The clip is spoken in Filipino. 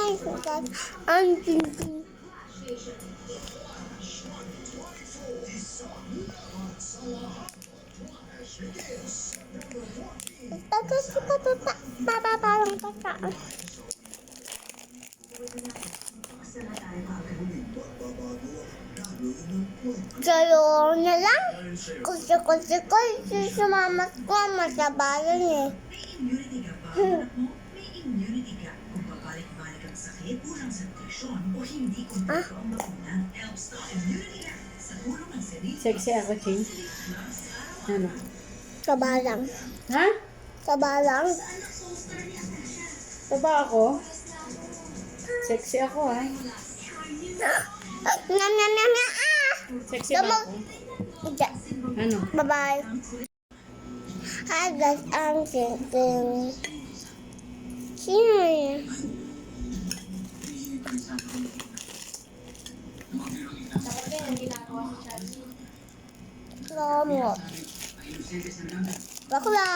Ang tingin. Sa'yo na lang. Kasi sumamat ko sa bayan eh. May immunity ka kung pabalik-balik ang sakit, kulang sa nutrisyon, o hindi kumpleto ang bakuna. Help stop immunity gap sa tulong ng sarili. Sexy ako, Ching. Ano? Sa balang. Ha? Sa balang. Ito ba ako? Sexy ako, ha? Sexy ba ako? Ano? Bye-bye. Hi guys, ang tingin. Sino yun? Salamat. Bakla.